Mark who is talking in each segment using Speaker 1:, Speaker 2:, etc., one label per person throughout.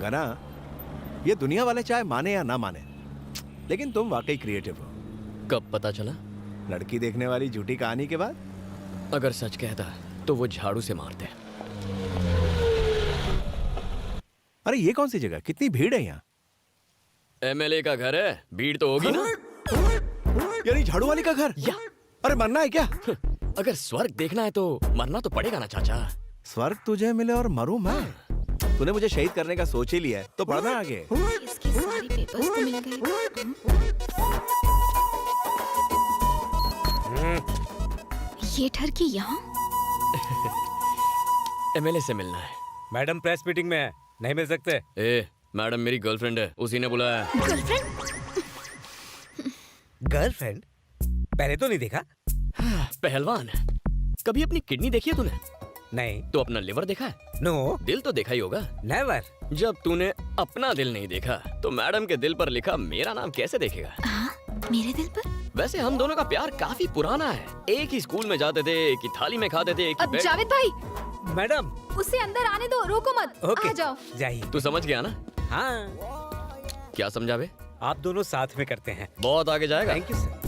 Speaker 1: गना, ये दुनिया वाले चाहे माने या ना माने, लेकिन तुम वाकई क्रिएटिव हो।
Speaker 2: कब पता चला?
Speaker 1: लड़की देखने वाली झूठी कहानी के बाद।
Speaker 2: अगर सच कहता तो वो झाड़ू से मारते।
Speaker 1: अरे ये कौन सी जगह, कितनी भीड़ है यहाँ?
Speaker 2: एमएलए का घर है, भीड़ तो होगी ना।
Speaker 1: यानी झाड़ू वाली का घर?
Speaker 2: या
Speaker 1: अरे मरना है क्या?
Speaker 2: अगर स्वर्ग देखना है तो मरना तो पड़ेगा ना चाचा।
Speaker 1: स्वर्ग तुझे मिले और मरूं मैं? तूने मुझे शहीद करने का सोच ही लिया है, तो पढ़ना आगे।
Speaker 3: इसके सारे पेपर्स तो मिल गए। ये ठरकी यहाँ?
Speaker 2: एमएलए से मिलना है।
Speaker 4: मैडम प्रेस मीटिंग में है, नहीं मिल सकते।
Speaker 2: ए, मैडम मेरी गर्लफ्रेंड है, उसी ने बुलाया।
Speaker 3: गर्लफ्रेंड?
Speaker 4: गर्लफ्रेंड? पहले तो नहीं देखा।
Speaker 2: पहलवान, कभी अपनी किडनी देखी है तूने?
Speaker 4: नहीं।
Speaker 2: तो अपना लिवर देखा है?
Speaker 4: नो।
Speaker 2: दिल तो देखा ही होगा।
Speaker 4: नेवर।
Speaker 2: जब तूने अपना दिल नहीं देखा तो मैडम के दिल पर लिखा मेरा नाम कैसे देखेगा?
Speaker 3: हाँ, मेरे दिल पर?
Speaker 2: वैसे हम दोनों का प्यार काफी पुराना है। एक ही स्कूल में जाते थे, एक ही थाली में खाते थे, एक ही
Speaker 3: अब
Speaker 2: बेड।
Speaker 3: जावेद भाई,
Speaker 4: मैडम।
Speaker 3: उसे अंदर आने दो, रोको मत।
Speaker 4: ओके।
Speaker 3: आ जाओ।
Speaker 4: जाइए।
Speaker 2: तू समझ गया ना?
Speaker 4: हाँ।
Speaker 2: क्या समझावे?
Speaker 4: आप दोनों साथ में करते हैं।
Speaker 2: बहुत आगे जाएगा।
Speaker 4: Thank you sir.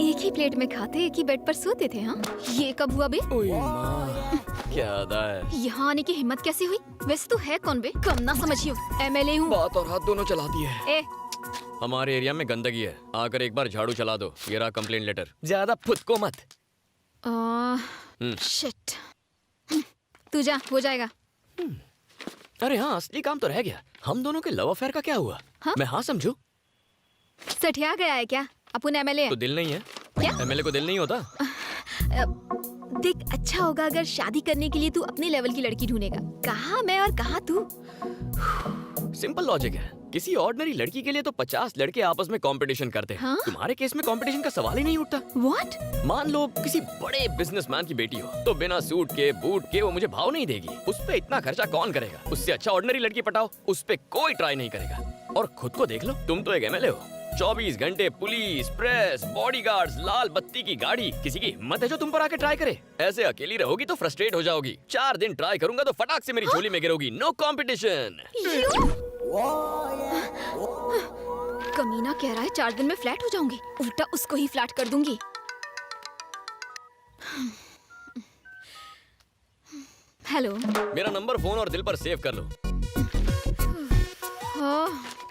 Speaker 3: एक ही प्लेट में खाते, एक ही बेड पर सोते थे। हाँ, ये कब हुआ बे?
Speaker 2: ओए माँ, क्या अदा है।
Speaker 3: यहाँ आने की हिम्मत कैसे हुई? वैसे तू है कौन बे? कम ना समझियो, एमएलए हूँ।
Speaker 2: बात और हाथ दोनों चलाती है।
Speaker 3: ए,
Speaker 2: हमारे एरिया में गंदगी है, आकर एक बार झाड़ू चला दो। ये रहा कंप्लेंट लेटर। ज्यादा फुदको मत।
Speaker 3: शिट। तू जा, हो जाएगा।
Speaker 2: अरे हाँ, असली काम तो रह गया। हम दोनों के लव अफेयर का क्या हुआ?
Speaker 3: हाँ?
Speaker 2: मैं हाँ समझू
Speaker 3: सठिया गया है क्या? अपन एमएलए
Speaker 2: तो दिल नहीं है?
Speaker 3: क्या?
Speaker 2: एमएलए को दिल नहीं होता?
Speaker 3: देख, अच्छा होगा अगर शादी करने के लिए तू अपने लेवल की लड़की ढूंढेगा। कहाँ मैं और कहाँ तू?
Speaker 2: सिंपल लॉजिक है। किसी ऑर्डिनरी लड़की के लिए तो 50 लड़के आपस में कंपटीशन करते हैं।
Speaker 3: हाँ?
Speaker 2: तुम्हारे केस में कंपटीशन का सवाल ही नहीं उठता।
Speaker 3: What?
Speaker 2: मान लो किसी बड़े बिजनेसमैन की बेटी हो, तो बिना सूट के बूट के वो मुझे भाव नहीं देगी। उस पे इतना खर्चा कौन करेगा? उससे अच्छा ऑर्डिनरी लड़की पटाओ, उस पे कोई ट्राई नहीं करेगा। और खुद को देख लो, तुम तो एक एमएलए हो। 24 घंटे पुलिस, प्रेस, बॉडीगार्ड्स, लाल बत्ती की गाड़ी। किसी की हिम्मत है जो तुम पर आके ट्राई करे? ऐसे अकेली रहोगी तो फ्रस्ट्रेट हो जाओगी। 4 दिन ट्राई करूंगा तो फटाक से मेरी झोली में गिरोगी। No competition.
Speaker 3: कमीना कह रहा है 4 दिन में फ्लैट हो जाऊंगी, उल्टा उसको ही फ्लैट कर दूंगी। हेलो।
Speaker 2: मेरा नंबर फोन और दिल पर सेव कर लो।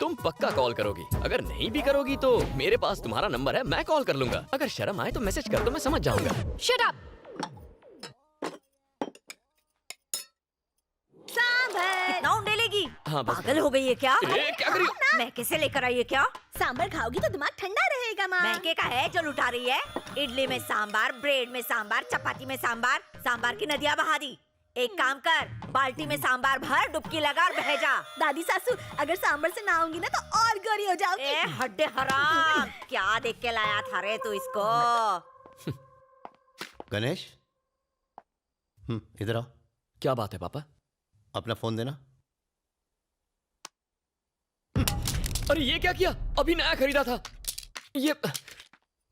Speaker 2: तुम पक्का कॉल करोगी। अगर नहीं भी करोगी तो मेरे पास तुम्हारा नंबर है, मैं कॉल कर लूंगा। अगर शर्म आए तो मैसेज कर दो, मैं समझ जाऊंगा।
Speaker 3: Shut up.
Speaker 5: कितना उंडेलेगी?
Speaker 2: हाँ, बस।
Speaker 5: पागल हो गई है क्या?
Speaker 2: ए, क्या कर रही हो?
Speaker 5: मैं कैसे लेकर आई है क्या?
Speaker 6: सांबर खाओगी तो दिमाग ठंडा रहेगा माँ।
Speaker 5: महके का है जो लुटा रही है। इडली में सांबार, ब्रेड में सांबार, चपाती में सांबार, सांबार की नदियाँ बहा दी। एक काम कर, बाल्टी में सांबार भर, डुबकी लगा और बह जा।
Speaker 6: दादी सासू, अगर सांबर से ना होंगी ना तो और गोरी हो जाओगी।
Speaker 5: ए हड्डे हराम, क्या देख के लाया था रे तू इसको?
Speaker 7: गणेश, इधर आओ।
Speaker 2: क्या बात है पापा?
Speaker 7: अपना फोन देना।
Speaker 2: अरे ये क्या किया? अभी नया खरीदा था। ये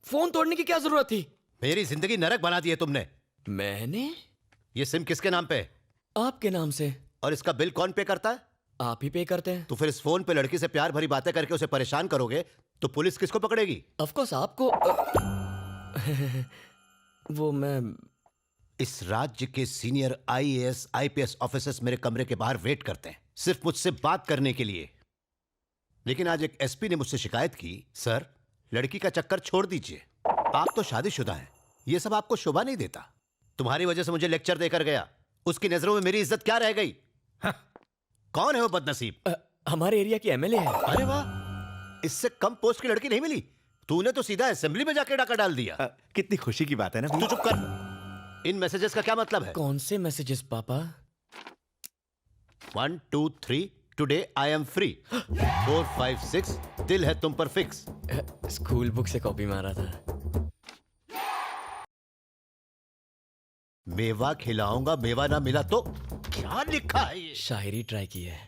Speaker 2: फोन तोड़ने की क्या जरूरत थी?
Speaker 7: मेरी जिंदगी नरक बना दी है तुमने।
Speaker 2: मैंने?
Speaker 7: ये सिम किसके नाम पे है?
Speaker 2: आपके नाम से।
Speaker 7: और इसका बिल कौन पे करता है?
Speaker 2: आप ही पे करते हैं।
Speaker 7: तो फिर इस फोन पे लड़की से प्यार भरी बातें करके उसे परेशान करोगे तो पुलिस किसको पकड़ेगी?
Speaker 2: ऑफ कोर्स आपको। वो मैं
Speaker 7: इस राज्य के सीनियर आईएएस आईपीएस ऑफिसर्स मेरे कमरे के बाहर वेट करते हैं, सिर्फ मुझसे बात करने के लिए। लेकिन आज एक एसपी ने मुझसे शिकायत की, सर लड़की का चक्कर छोड़ दीजिए, आप तो शादीशुदा हैं, ये सब आपको शोभा नहीं देता। तुम्हारी वजह से मुझे लेक्चर देकर गया, उसकी नजरों में मेरी इज्जत क्या रह गई? कौन है वो बदनसीब?
Speaker 2: हमारे एरिया की एमएलए है।
Speaker 7: अरे वाह, इससे कम पोस्ट की लड़की नहीं मिली। तूने तो सीधा असेंबली में जाके डाका डाल दिया।
Speaker 1: कितनी खुशी की बात है ना।
Speaker 7: तू चुप कर। इन मैसेजेस का क्या मतलब है?
Speaker 2: कौन से मैसेजेस पापा?
Speaker 7: 1 2 3 टुडे आई एम फ्री। 4 5 6 दिल है तुम पर फिक्स।
Speaker 2: स्कूल बुक से कॉपी मारा था।
Speaker 7: मेवा खिलाऊंगा, मेवा ना मिला तो? क्या लिखा है ये?
Speaker 2: शायरी ट्राई की है।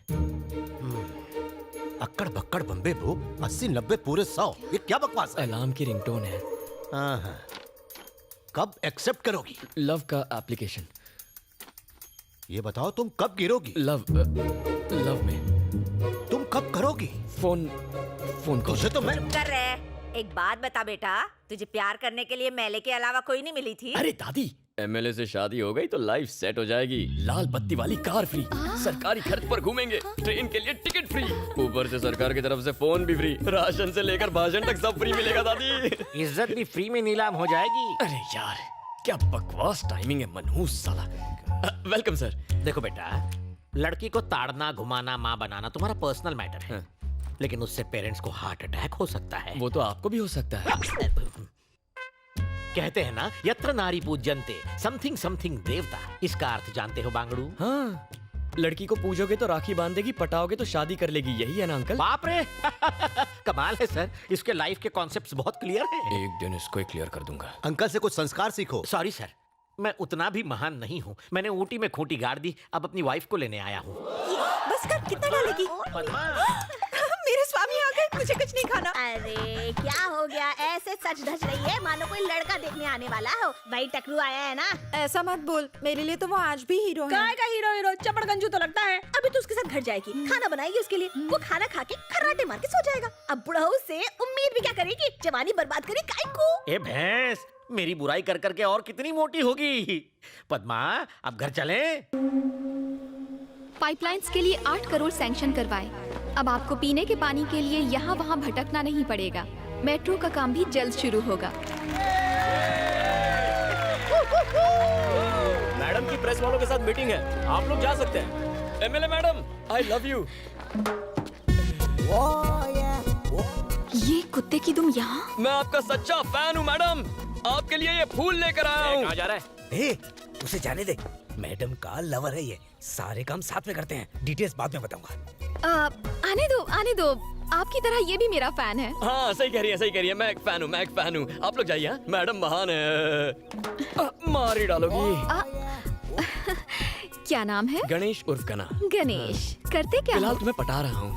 Speaker 7: अक्कड़ बक्कड़ बम्बे ब्रो, 80 90 पूरे 100। ये क्या बकवास है?
Speaker 2: अलार्म की रिंगटोन है।
Speaker 7: कब एक्सेप्ट करोगी?
Speaker 2: लव का एप्लीकेशन।
Speaker 7: ये बताओ तुम कब गिरोगी?
Speaker 2: लव में
Speaker 7: तुम कब करोगी?
Speaker 2: फोन
Speaker 7: तुझे तो मैं
Speaker 5: कर रहे। एक बात बता बेटा, तुझे प्यार करने के लिए मेले के अलावा कोई नहीं मिली थी?
Speaker 2: अरे दादी, एमएलए से शादी हो गई तो लाइफ सेट हो जाएगी। लाल बत्ती वाली कार फ्री, सरकारी खर्च पर घूमेंगे, ट्रेन के लिए टिकट फ्री, ऊपर से सरकार की तरफ से फोन भी फ्री, राशन से लेकर भाषण तक सब फ्री मिलेगा दादी।
Speaker 8: इज्जत भी फ्री में नीलाम हो जाएगी।
Speaker 2: अरे यार क्या बकवास टाइमिंग है मनहूस साला। Welcome sir.
Speaker 8: देखो बेटा, लड़की को ताड़ना घुमाना माँ बनाना तुम्हारा पर्सनल मैटर है, लेकिन उससे पेरेंट्स को हार्ट अटैक हो सकता है।
Speaker 2: वो तो आपको भी हो सकता है।
Speaker 8: कहते हैं ना, यत्र नारी पूज्यन्ते समथिंग समथिंग देवता। इसका अर्थ जानते हो बांगड़ू?
Speaker 2: हाँ, लड़की को पूजोगे तो राखी बांधेगी, पटाओगे तो शादी कर लेगी, यही है ना अंकल?
Speaker 8: बाप रे कमाल है सर, इसके लाइफ के कॉन्सेप्ट्स बहुत क्लियर हैं।
Speaker 2: एक दिन इसको ही क्लियर कर दूंगा।
Speaker 7: अंकल से कुछ संस्कार सीखो।
Speaker 8: सॉरी सर, मैं उतना भी महान नहीं हूँ। मैंने ऊटी में खूंटी गाड़ दी, अब अपनी वाइफ को लेने आया हूँ।
Speaker 6: बस कर, कितना डालेगी? मेरे स्वामी आ गए, मुझे कुछ नहीं खाना। अरे क्या हो गया, ऐसे सच धज रही है मानो कोई लड़का देखने आने वाला हो। भाई टकरू आया है ना।
Speaker 9: ऐसा मत बोल, मेरे लिए तो वो आज भी हीरो है।
Speaker 6: काय का हीरो चपड़गंजू तो लगता है। अभी तो उसके साथ घर जाएगी, खाना बनाएगी उसके लिए, वो खाना खा के खर्राटे मार के सो जाएगा। अब बुढ़ाऊ से उम्मीद भी क्या करेगी, जवानी बर्बाद करी काय को।
Speaker 8: ए भैंस, मेरी बुराई कर करके और कितनी मोटी होगी। पद्मा, अब घर चलें?
Speaker 3: पाइपलाइंस के लिए 8 करोड़ सैंक्शन करवाए। अब आपको पीने के पानी के लिए यहाँ वहाँ भटकना नहीं पड़ेगा। मेट्रो का काम भी जल्द शुरू होगा।
Speaker 2: मैडम की प्रेस वालों के साथ मीटिंग है, आप लोग जा सकते हैं। MLA madam, I love you.
Speaker 3: ये कुत्ते की दुम यहाँ?
Speaker 2: मैं आपका सच्चा फैन हूँ मैडम, आपके लिए ये फूल लेकर आया हूँ।
Speaker 4: कहाँ जा रहा है? उसे जाने दे, मैडम का लवर है ये। सारे काम साथ में करते हैं, डिटेल्स बाद में बताऊंगा।
Speaker 3: आने दो। आपकी तरह ये भी मेरा फैन है।
Speaker 2: हाँ सही कह रही है, मैं एक फैन हूँ। आप लोग जाइए, मैडम महान है। मार ही डालोगी।
Speaker 3: क्या नाम है?
Speaker 2: गणेश उर्फ गना।
Speaker 3: गणेश, करते क्या
Speaker 2: फिलहाल
Speaker 3: हो?
Speaker 2: तुम्हें पटा रहा हूँ।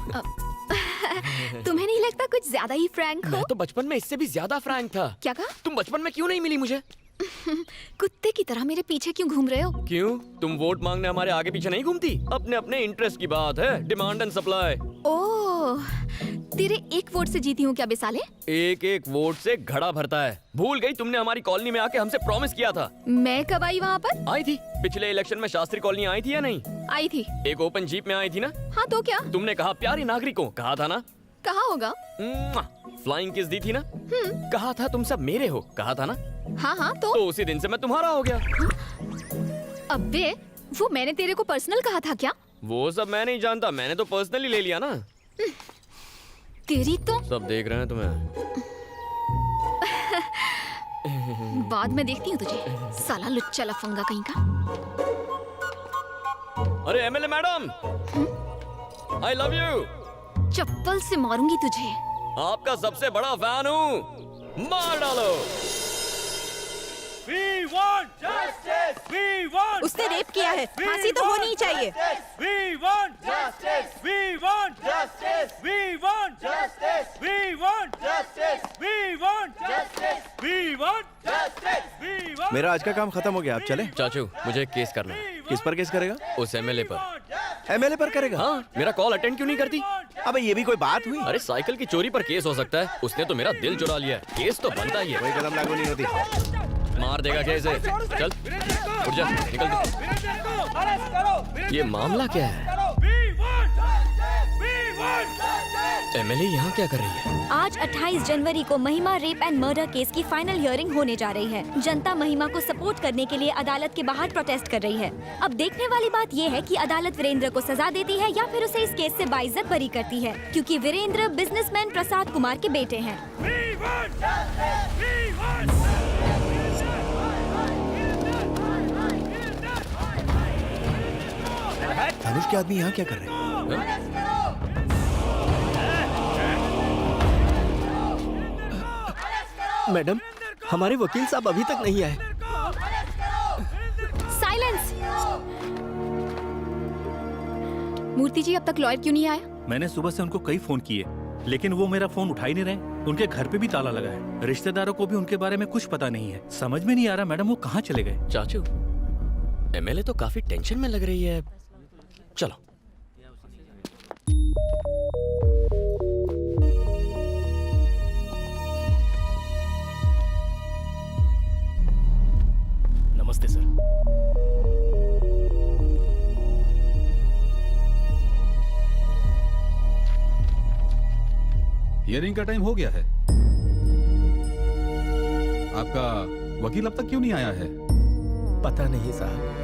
Speaker 3: तुम्हें नहीं लगता कुछ ज्यादा ही फ्रैंक हो?
Speaker 2: मैं तो बचपन में इससे भी ज्यादा फ्रैंक था।
Speaker 3: क्या कहा?
Speaker 2: तुम बचपन में क्यों नहीं मिली मुझे?
Speaker 3: कुत्ते की तरह मेरे पीछे क्यों घूम रहे हो?
Speaker 2: क्यों, तुम वोट मांगने हमारे आगे पीछे नहीं घूमती? अपने अपने इंटरेस्ट की बात है, डिमांड एंड सप्लाई।
Speaker 3: ओह, तेरे एक वोट से जीती हूँ क्या बेसाले?
Speaker 2: एक वोट से घड़ा भरता है। भूल गई तुमने हमारी कॉलोनी में आके हमसे प्रॉमिस किया था।
Speaker 3: मैं कब आई वहाँ पर?
Speaker 2: आई थी पिछले इलेक्शन में। शास्त्री कॉलोनी आई थी या नहीं?
Speaker 3: आई थी।
Speaker 2: एक ओपन जीप में आई थी ना?
Speaker 3: हाँ तो क्या?
Speaker 2: तुमने कहा प्यारे नागरिकों, कहा था ना?
Speaker 3: कहा होगा।
Speaker 2: फ्लाइंग किस दी थी ना? कहा था तुम सब मेरे हो, कहा था ना?
Speaker 3: हाँ
Speaker 2: तो उसी दिन से मैं तुम्हारा हो गया।
Speaker 3: अबे, वो मैंने तेरे को पर्सनल कहा था क्या?
Speaker 2: वो सब मैं नहीं जानता, मैंने तो पर्सनली ले लिया ना।
Speaker 3: तेरी तो
Speaker 2: सब देख रहे हैं तुम्हें।
Speaker 3: बाद में देखती हूँ तुझे, साला लुच्चा लफंगा कहीं का।
Speaker 2: अरे MLA madam, I love you.
Speaker 3: चप्पल से मारूंगी तुझे।
Speaker 2: आपका सबसे बड़ा फैन हूँ, मार डालो।
Speaker 10: We want justice. We want
Speaker 9: उसने रेप किया है, फांसी तो होनी ही चाहिए।
Speaker 10: We want justice. We want justice. We want justice. We want justice. We want justice. We want justice. We want।
Speaker 1: मेरा आज का काम खत्म हो गया, आप चले?
Speaker 2: चाचू, मुझे एक केस करना है।
Speaker 1: किस पर केस करेगा?
Speaker 2: उस एमएलए पर।
Speaker 1: एमएलए पर करेगा?
Speaker 2: हाँ, मेरा कॉल अटेंड क्यों नहीं करती?
Speaker 1: अबे ये भी कोई बात हुई?
Speaker 2: अरे साइकिल की चोरी पर केस हो सकता है, उसने तो मेरा दिल चुरा लिया है। केस तो बनता ही है।
Speaker 1: कोई कदम लागू नहीं होती।
Speaker 2: मार देगा कैसे? चल उठ जा, निकल दे। ये मामला क्या है? एमएलए यहाँ क्या कर रही है?
Speaker 6: आज 28 जनवरी को महिमा रेप एंड मर्डर केस की फाइनल हियरिंग होने जा रही है। जनता महिमा को सपोर्ट करने के लिए अदालत के बाहर प्रोटेस्ट कर रही है। अब देखने वाली बात ये है कि अदालत वीरेंद्र को सजा देती है या फिर उसे इस केस से बाइज्जत बरी करती है, क्योंकि वीरेंद्र बिजनेसमैन प्रसाद कुमार के बेटे हैं।
Speaker 1: धनुष के आदमी यहाँ क्या कर रहे हैं?
Speaker 11: मैडम, हमारे वकील साहब अभी तक नहीं आए।
Speaker 3: साइलेंस। मूर्ति जी, अब तक लॉयर क्यों नहीं आया?
Speaker 10: मैंने सुबह से उनको कई फोन किए, लेकिन वो मेरा फोन उठा ही नहीं रहे। उनके घर पे भी ताला लगा है। रिश्तेदारों को भी उनके बारे में कुछ पता नहीं है। समझ में नहीं आ रहा मैडम वो कहाँ चले गए।
Speaker 2: चाचू, एमएलए तो काफी टेंशन में लग रही है। चलो।
Speaker 11: नमस्ते सर।
Speaker 12: हियरिंग का टाइम हो गया है। आपका वकील अब तक क्यों नहीं आया है?
Speaker 11: पता नहीं साहब।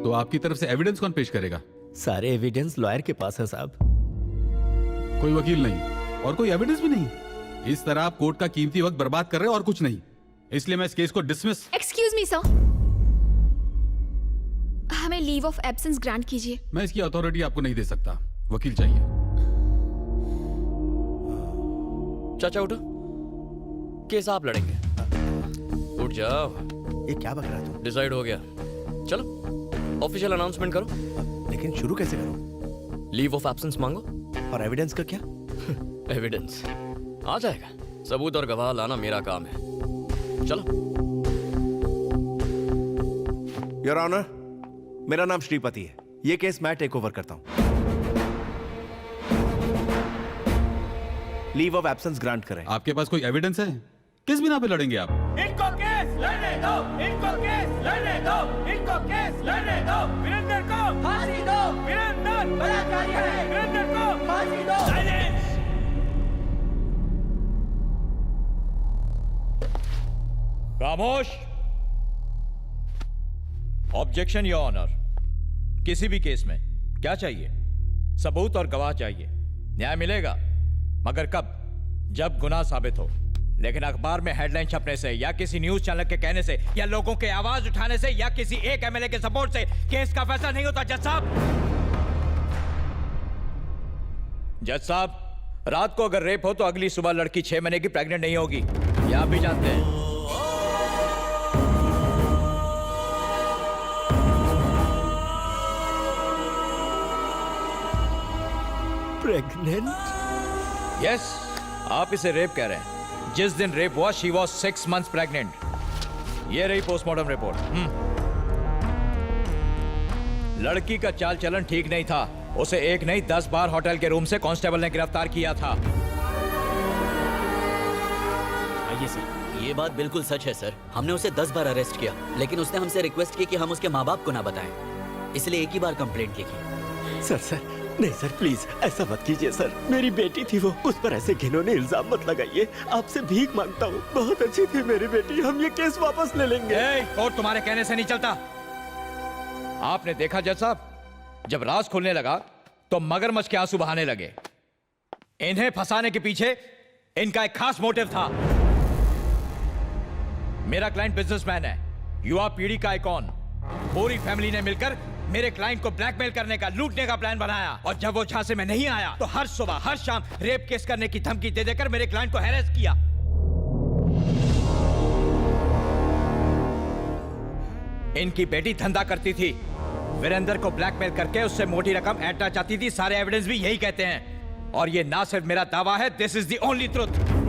Speaker 12: तो आपकी तरफ से एविडेंस कौन पेश करेगा?
Speaker 11: सारे एविडेंस लॉयर के पास है साहब।
Speaker 12: कोई वकील नहीं और कोई एविडेंस भी नहीं। इस तरह आप कोर्ट का कीमती वक्त बर्बाद कर रहे हैं और कुछ नहीं। इसलिए मैं इस केस को डिसमिस।
Speaker 3: एक्सक्यूज मी सर, हमें लीव ऑफ एब्सेंस ग्रांट कीजिए।
Speaker 12: मैं इसकी अथॉरिटी आपको नहीं दे सकता। वकील चाहिए।
Speaker 2: चाचा उठो, केस आप लड़ेंगे। उठ जाओ।
Speaker 1: ये क्या बक रहा है तू?
Speaker 2: डिसाइड हो गया। चलो ऑफिशियल अनाउंसमेंट करो।
Speaker 1: लेकिन शुरू कैसे करूं?
Speaker 2: लीव ऑफ एब्सेंस मांगो।
Speaker 1: और एविडेंस का क्या?
Speaker 2: एविडेंस आ जाएगा। सबूत और गवाह लाना मेरा काम है। चलो।
Speaker 1: योर ऑनर, मेरा नाम श्रीपति है। ये केस मैं टेक ओवर करता हूं। लीव ऑफ एब्सेंस ग्रांट करें।
Speaker 12: आपके पास कोई एविडेंस है? किस बिना पे लड़ेंगे आप?
Speaker 10: इनको केस लड़ने दो, इनको केस लड़ने दो, इनको केस लड़ने दो। वीरेंद्र को फांसी दो, वीरेंद्र बलात्कारी है, वीरेंद्र को फांसी दो। साइलेंस।
Speaker 13: खामोश। Objection your honour. किसी भी केस में क्या चाहिए? सबूत और गवाह चाहिए। न्याय मिलेगा, मगर कब? जब गुनाह साबित हो। लेकिन अखबार में हेडलाइन छपने से या किसी न्यूज चैनल के कहने से या लोगों के आवाज उठाने से या किसी एक एमएलए के सपोर्ट से केस का फैसला नहीं होता। जज साहब, जज साहब, रात को अगर रेप हो तो अगली सुबह लड़की 6 महीने की प्रेग्नेंट नहीं होगी। ये आप भी जानते हैं।
Speaker 11: प्रेग्नेंट?
Speaker 13: यस, आप इसे रेप कह रहे हैं। जिस दिन रेप हुआ शी वॉज 6 months प्रेग्नेंट। ये रही पोस्टमार्टम रिपोर्ट। लड़की का चाल चलन ठीक नहीं था। उसे एक नहीं 10 बार होटल के रूम से कांस्टेबल ने गिरफ्तार किया था।
Speaker 11: आइए सर।
Speaker 14: ये बात बिल्कुल सच है सर। हमने उसे 10 बार अरेस्ट किया, लेकिन उसने हमसे रिक्वेस्ट की कि हम उसके माँ बाप को ना बताएं, इसलिए एक ही बार कंप्लेंट लिखी।
Speaker 11: सर नहीं सर, प्लीज ऐसा मत कीजिए सर। मेरी बेटी थी वो, उस पर ऐसे घिनौने इल्जाम मत लगाइए। आपसे भीख मांगता हूँ। बहुत अच्छी थी मेरी बेटी। हम ये केस वापस ले लेंगे।
Speaker 13: कोर्ट तुम्हारे कहने से नहीं चलता। आपने देखा जज साहब, जब राज खुलने लगा तो मगरमच्छ के आंसू बहाने लगे। इन्हें फंसाने के पीछे इनका एक खास मोटिव था। मेरा क्लाइंट बिजनेसमैन है, युवा पीढ़ी का आइकॉन। पूरी फैमिली ने मिलकर मेरे क्लाइंट को ब्लैकमेल करने का, लूटने का प्लान बनाया। और जब वो झांसे में नहीं आया तो हर सुबह हर शाम रेप केस करने की धमकी दे देकर मेरे क्लाइंट को हैरेस किया। इनकी बेटी धंधा करती थी, वीरेंद्र को ब्लैकमेल करके उससे मोटी रकम ऐंठना चाहती थी। सारे एविडेंस भी यही कहते हैं। और ये ना सिर्फ मेरा दावा है, this is the only truth.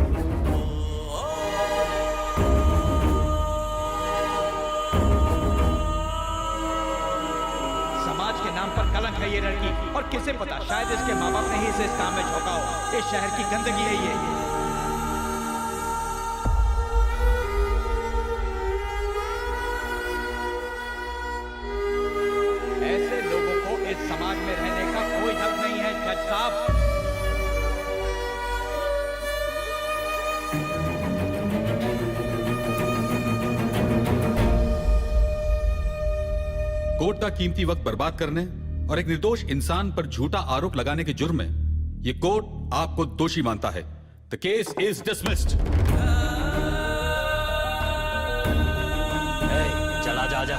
Speaker 13: पर कलंक है ये लड़की। और किसे पता, शायद इसके माँ बाप ने ही इसे इस काम में झोंका हो। इस शहर की गंदगी है ये। ऐसे लोगों को इस समाज में रहने का कोई हक नहीं है जज साहब।
Speaker 12: कोर्ट का कीमती वक्त बर्बाद करने और एक निर्दोष इंसान पर झूठा आरोप लगाने के जुर्म में ये कोर्ट आपको दोषी मानता है। The case is dismissed.
Speaker 2: चला जा।